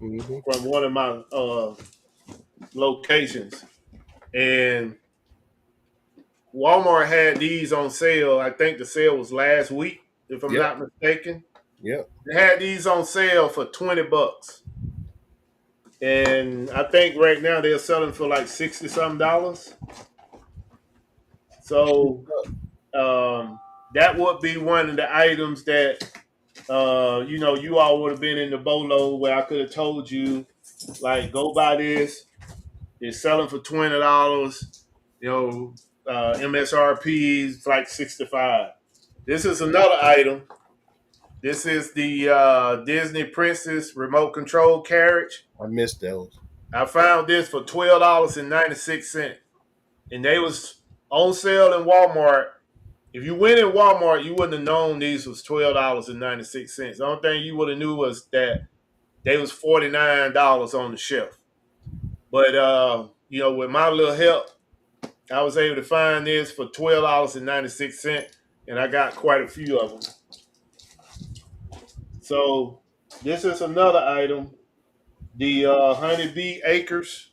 Mm-hmm. from one of my locations, and Walmart had these on sale. I think the sale was last week, if I'm Yep. not mistaken. Yep. They had these on sale for $20, and I think right now they're selling for like 60 something dollars. So that would be one of the items that you all would have been in the bolo where I could have told you, like, go buy this. It's selling for $20. MSRP is like 65. This is another item. This is the Disney Princess remote control carriage. I missed those. I found this for $12.96, and they was on sale in Walmart. If you went in Walmart, you wouldn't have known these was $12.96. The only thing you would have knew was that they was $49 on the shelf. But with my little help, I was able to find this for $12.96, and I got quite a few of them. So this is another item. The Honeybee Acres.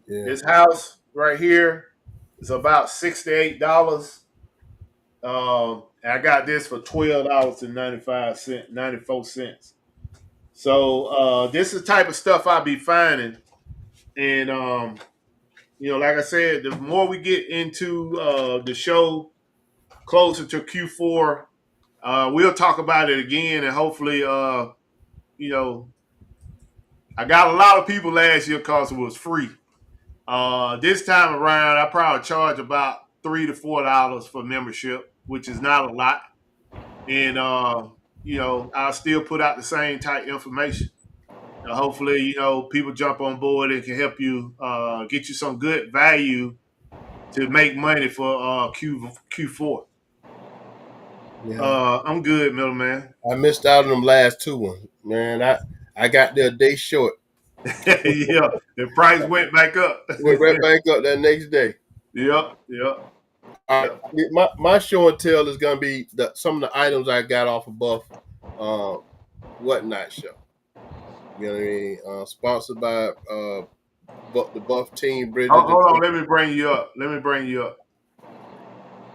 Yeah. This house right here is about $68. I got this for $12.95, 94 cents. So this is the type of stuff I be finding, and like I said, the more we get into the show closer to Q4, we'll talk about it again, and hopefully, you know, I got a lot of people last year because it was free. This time around, I probably charge about $3 to $4 for membership, which is not a lot, and I'll still put out the same type information. Hopefully, people jump on board and can help you get you some good value to make money for Q4. Yeah, I'm good, middleman. I missed out on them last two ones, man. I got there a day short. Yeah, the price went back up. Went right back up that next day. Yep, yep, All right, yep. my show and tell is gonna be some of the items I got off of Buff, whatnot show. You know what I mean? Sponsored by the Buff Team Bridges. Hold on, let me bring you up.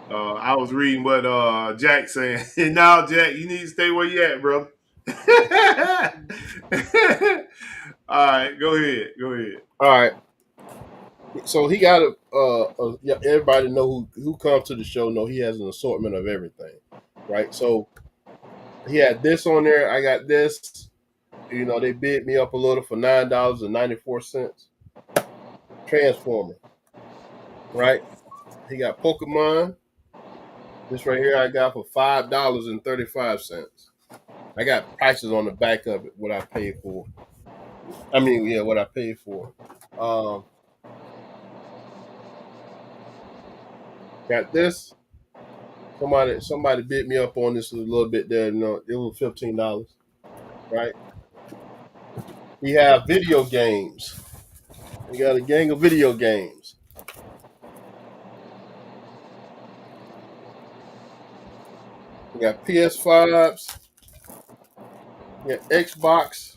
I was reading what Jack saying. Now, Jack, you need to stay where you at, bro. All right, go ahead. All right. So he got yeah, everybody know who comes to the show know he has an assortment of everything, right? So he had this on there. I got this. They bid me up a little for $9.94. Transformer, right? He got Pokemon. This right here I got for $5.35. I got prices on the back of it, what I paid for. I mean, yeah, what I paid for. Got this. Somebody bid me up on this a little bit there. It was $15, right? We have video games. We got a gang of video games. We got PS5s. We got Xbox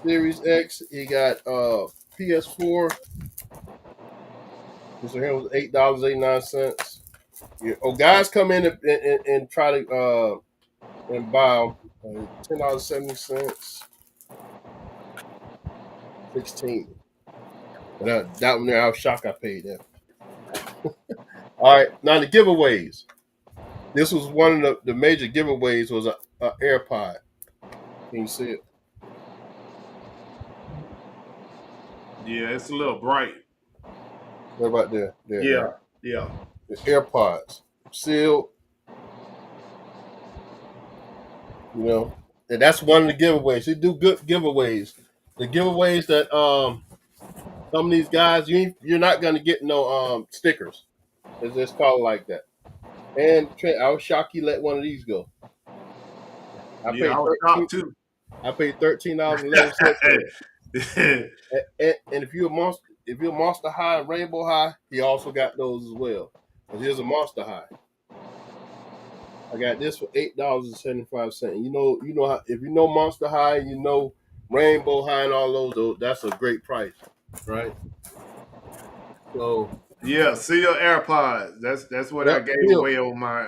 Series X. He got PS4. This one here was $8.89. Yeah. Oh, guys come in and try to and buy $10.70. 16. But that one there, I was shocked I paid that. All right, now the giveaways. This was one of the major giveaways was a AirPod. Can you see it? Yeah, it's a little bright. What about there? Yeah. The AirPods sealed. And that's one of the giveaways. They do good giveaways. The giveaways that some of these guys you're not gonna get no stickers. It's just called like that. And I was shocked he let one of these go. I Yeah, paid I was shocked too. I paid $13.11 for it. And if you're a Monster High and Rainbow High, he also got those as well. But here's a Monster High. I got this for $8.75. You know how, if you know Monster High, you know Rainbow High and all those, that's a great price, right? So Yeah, see your AirPods. That's what I yep, gave sealed. away on my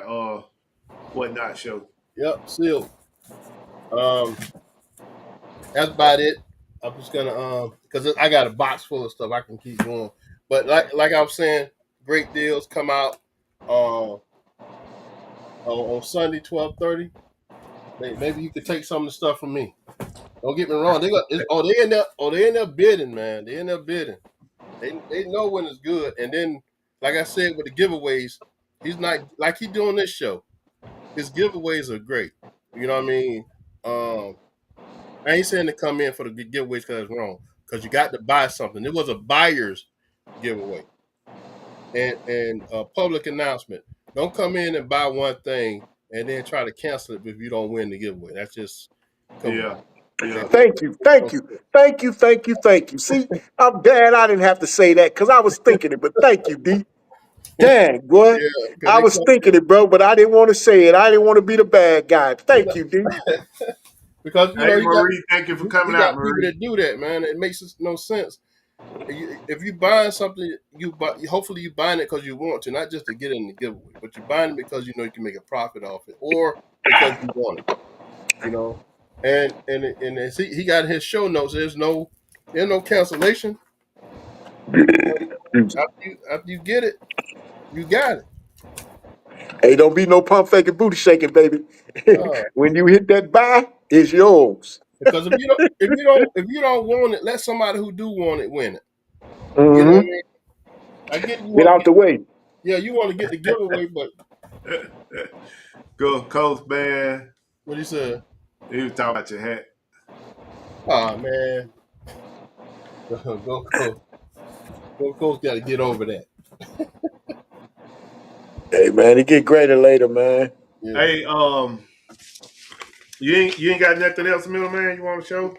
whatnot show. Yep, sealed. That's about it. I'm just gonna because I got a box full of stuff I can keep going. But like I was saying, great deals come out on Sunday 12:30. Maybe you could take some of the stuff from me. Don't get me wrong. They in there bidding, man. They in there bidding. They know when it's good. And then, like I said, with the giveaways, he's not like he doing this show. His giveaways are great. You know what I mean? I ain't saying to come in for the giveaways because it's wrong. Because you got to buy something. It was a buyer's giveaway and a public announcement. Don't come in and buy one thing and then try to cancel it if you don't win the giveaway. That's just come on. Yeah. Thank you. See, I'm glad I didn't have to say that because I was thinking it, but thank you, D. Dang, boy. Yeah, because I they was come thinking it, bro, but I didn't want to say it. I didn't want to be the bad guy. Thank you, D. because Hey, you got Marie, thank you for coming you out, got people Marie. that do that, man. It makes no sense. If you buying something, hopefully you buying it because you want to, not just to get in the giveaway, but you're buying it because you know you can make a profit off it, or because you want it. You know. and he got his show notes. There's no cancellation. After you get it, you got it. Hey, don't be no pump faking, booty shaking, baby. Uh, When you hit that buy, it's yours. because if you don't want it, let somebody who do want it win it. You know what I Mm-hmm. mean? I get you Get want to out get the way. you want to get the giveaway, but Go Coast, man. what he said, He was talking about your hat. oh man, go coach, go coach, got to get over that. Hey, man, it get greater later, man. Yeah. Hey, you ain't got nothing else, middleman. You want to show?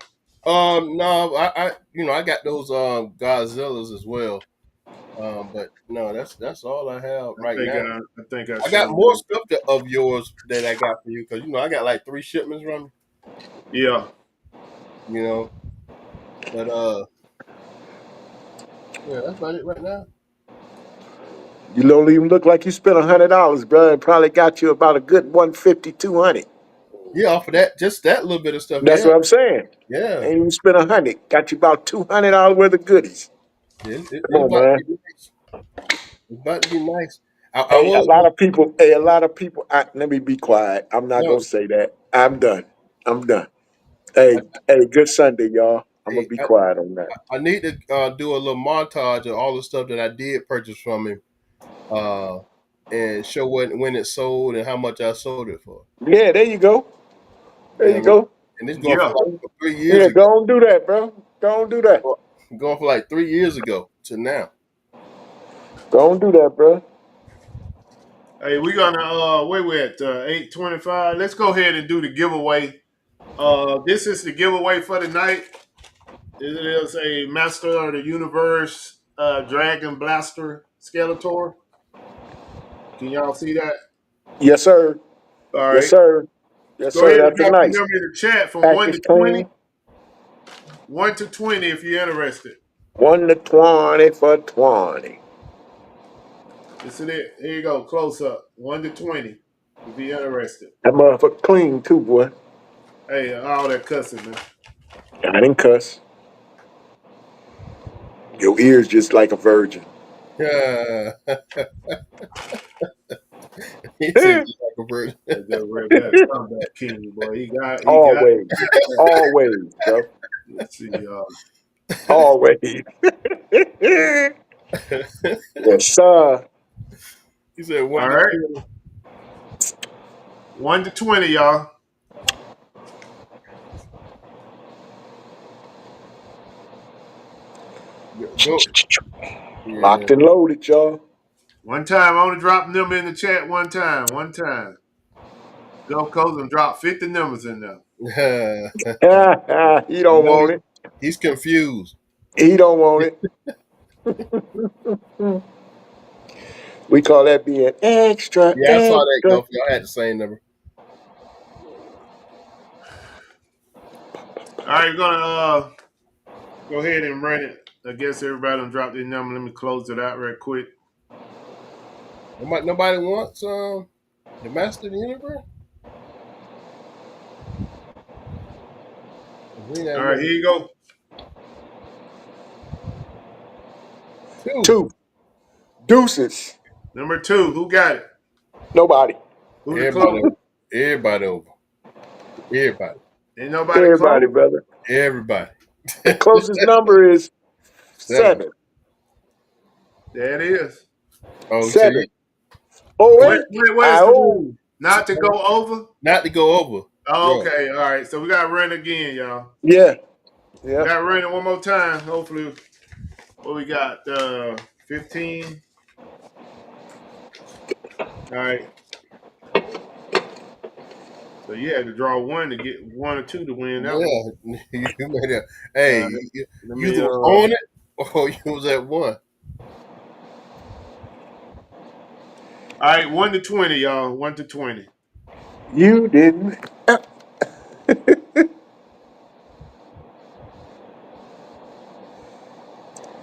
No, I got those Godzillas as well. But no, that's all I have I right think now. I think I I got showed more you. stuff of yours that I got for you because I got like 3 shipments from Yeah. you. But yeah, that's about it right now. You don't even look like you spent $100, bro. It probably got you about a good 150, 200. Yeah, off of that, just that little bit of stuff. That's Yeah, what I'm saying. yeah. Ain't even spent 100. Got you about $200 worth of goodies. Come It's on, about to man. be nice. It's about to be nice. I Hey, a was lot of people. Hey, a lot of people. Let me be quiet. I'm not no, gonna say that. I'm done. I'm done. Hey, good Sunday, y'all. I'm gonna be I, quiet on that. I need to do a little montage of all the stuff that I did purchase from him, uh, and show when it sold and how much I sold it for. Yeah, there you go. There You know you what I mean? go. And it's going for Yeah. like 3 years Yeah, ago. go on do that, bro. Go on do that. Going for like 3 years ago to now. Go on do that, bro. Hey, we gonna where we at 8:25. Let's go ahead and do the giveaway. This is the giveaway for the night. It is a Master of the Universe Dragon Blaster Skeletor. Can y'all see that? Yes, sir. All Yes, right. sir. Yes, Go sir. ahead and That's a drop your nice number in the chat from 1 package to 20. clean. 1 to 20 if you're interested. 1 to 20 for 20. This is it. Here you go. Close up. 1 to 20 if you're interested. That motherfucker clean too, boy. Hey, all that cussing, man. I didn't cuss. Your ears just like a virgin. Yeah. He said Eh, just like a bird. That's that red back comeback king, boy. He got Always. Always, bro. let's see, Always. Yes, sir. He said all one to right. 20. 1 to 20, y'all. Go. Yeah. Locked and loaded, y'all. One time, I want to drop them in the chat one time. One time. Go Coast and drop 50 numbers in there. He don't No, want it. he's confused. He don't want it. We call that being extra, Yeah, I saw that extra. go. I had the same number. All right, we're gonna go ahead and run it. I guess everybody done dropped their number. Let me close it out real quick. Nobody wants the Master of the Universe. We All have right, here number you go. 2. 2. Deuces. Number 2. Who got it? Nobody. Who the Everybody close? over. Everybody over. Everybody. Ain't nobody Everybody, close? brother. Everybody. The closest number is 7. 7. There it is. Oh, so 7. you Oh, What, wait. what is I the owe. rule? Not to go over? not to go over. Oh, Yeah. okay, all right. So we got to run again, y'all. Yeah. Yeah. Got to run it one more time. Hopefully, what we got? 15. All right. So you had to draw one to get 1 or 2 to win that one. Yeah. You made a, All hey, right. Let you me either was on it or you was at 1. all right, 1 to 20, y'all. 1 to 20. You didn't.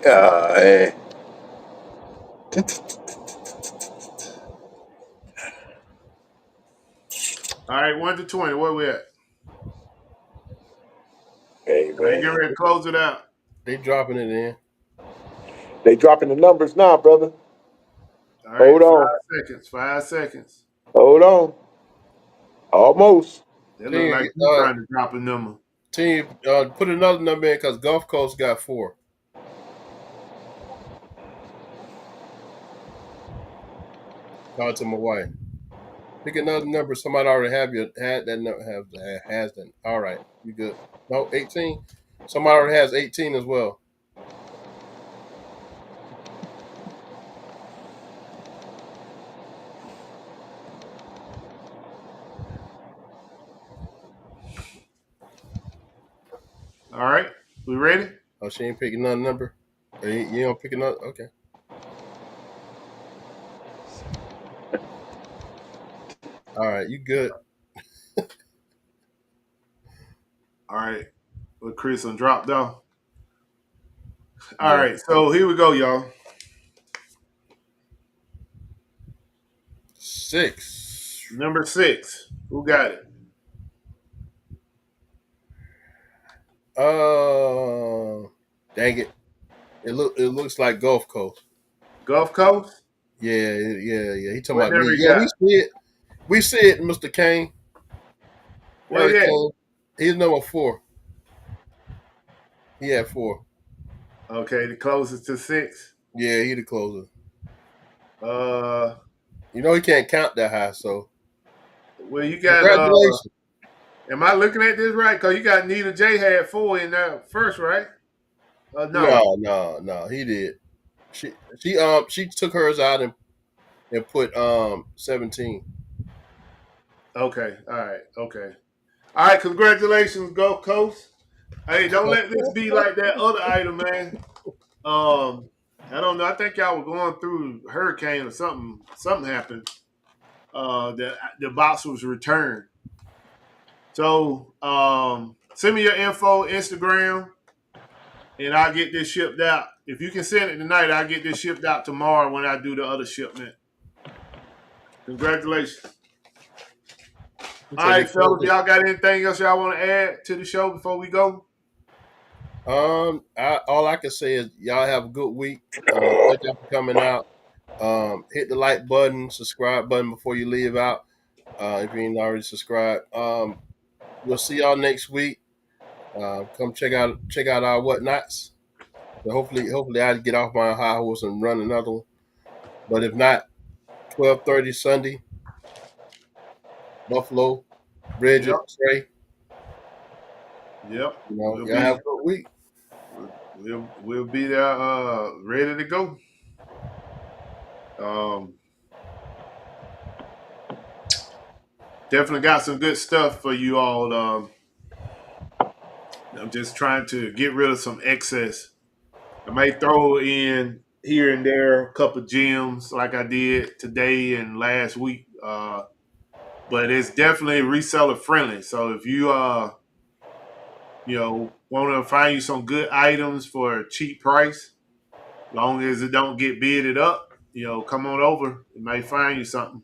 Eh. All right, 1 to 20. Where we at? They get ready to close it out. They dropping it in. They dropping the numbers now, brother. All right, Hold on. 5 seconds. 5 seconds. Hold on. Almost. It look Team, like you trying to drop a number. put another number in because Gulf Coast got 4. Call to my wife. Pick another number. Somebody already had that number. Has that. All right, you good? No, 18. Somebody already has 18 as well. All right, we ready? Oh, she ain't picking another number. You don't pick another. Okay. All right, you good? All right. Well, Chris on dropped off. All Yeah. right, so here we go, y'all. 6. Number 6. Who got it? Dang it! It looks like Gulf Coast. Gulf Coast? Yeah. He talking What about me. number you Yeah, we got? see it. We see it, Mr. Kane. Where you at? Kane. He's number 4. He had 4. Okay, the closest to 6. Yeah, he the closer. Uh, You know he can't count that high, so well, you got. congratulations. Am I looking at this right? Cause you got Nita J had 4 in there first, right? No. No, he did. She took hers out and put 17. Okay. All right. Okay. All right. Congratulations, Gulf Coast. Hey, don't let this be like that other item, man. I don't know. I think y'all were going through a hurricane or something. Something happened. The box was returned. So send me your info, Instagram, and I'll get this shipped out. If you can send it tonight, I'll get this shipped out tomorrow when I do the other shipment. Congratulations. All right, fellas, y'all got anything else y'all want to add to the show before we go? All I can say is y'all have a good week. Thank y'all for coming out. Hit the like button, subscribe button before you leave out. If you ain't already subscribed. We'll see y'all next week. Come check out our whatnots. So hopefully I get off my high horse and run another one. But if not, 12:30 Sunday, Buffalo, Bridget, Yep. Trey. Yep. Y'all have a good week. We'll be there ready to go. Definitely got some good stuff for you all. I'm just trying to get rid of some excess. I may throw in here and there a couple gems like I did today and last week. But it's definitely reseller friendly. So if you want to find you some good items for a cheap price, long as it don't get bidded up, come on over. It may find you something.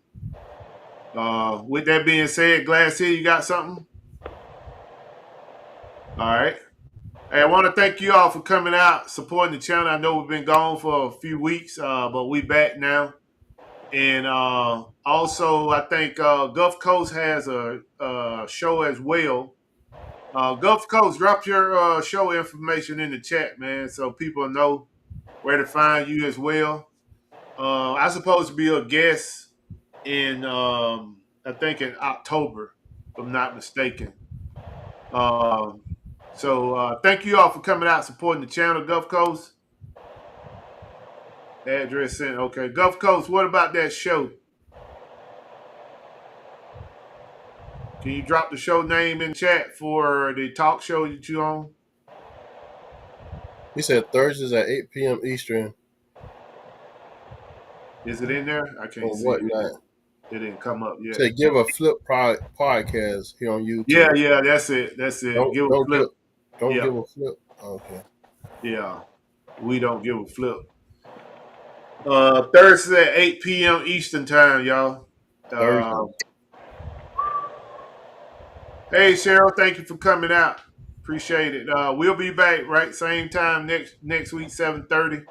With that being said, Glass here, you got something? All right. Hey, I want to thank you all for coming out, supporting the channel. I know we've been gone for a few weeks, but we back now. And also, I think Gulf Coast has a show as well. Gulf Coast, drop your show information in the chat, man, so people know where to find you as well. I'm supposed to be a guest in, I think, in October, if I'm not mistaken. So thank you all for coming out, supporting the channel, Gulf Coast. Address sent. Okay, Gulf Coast, what about that show? Can you drop the show name in chat for the talk show that you on? He said Thursdays at 8 p.m. Eastern. Is it in there? I can't Or see it. whatnot. It didn't come up yet. Say give a flip podcast here on YouTube. Yeah, that's it. Give a flip. Don't give a flip. Okay. Yeah, we don't give a flip. Thursday at 8 p.m. Eastern time, y'all. Hey, Cheryl, thank you for coming out. Appreciate it. We'll be back right same time next week, 7:30.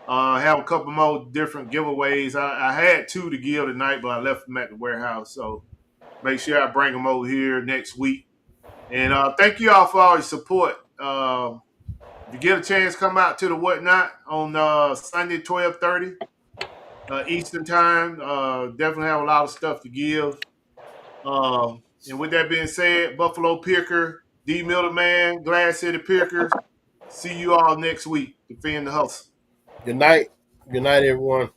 Have a couple more different giveaways. I had 2 to give tonight, but I left them at the warehouse. So make sure I bring them over here next week. And thank you all for all your support. If you get a chance, come out to the Whatnot on Sunday, 12:30 Eastern Time. Definitely have a lot of stuff to give. And with that being said, Buffalo Picker, D Middleman, Glass City Pickers. See you all next week. Defend the hustle. Good night. Good night, everyone.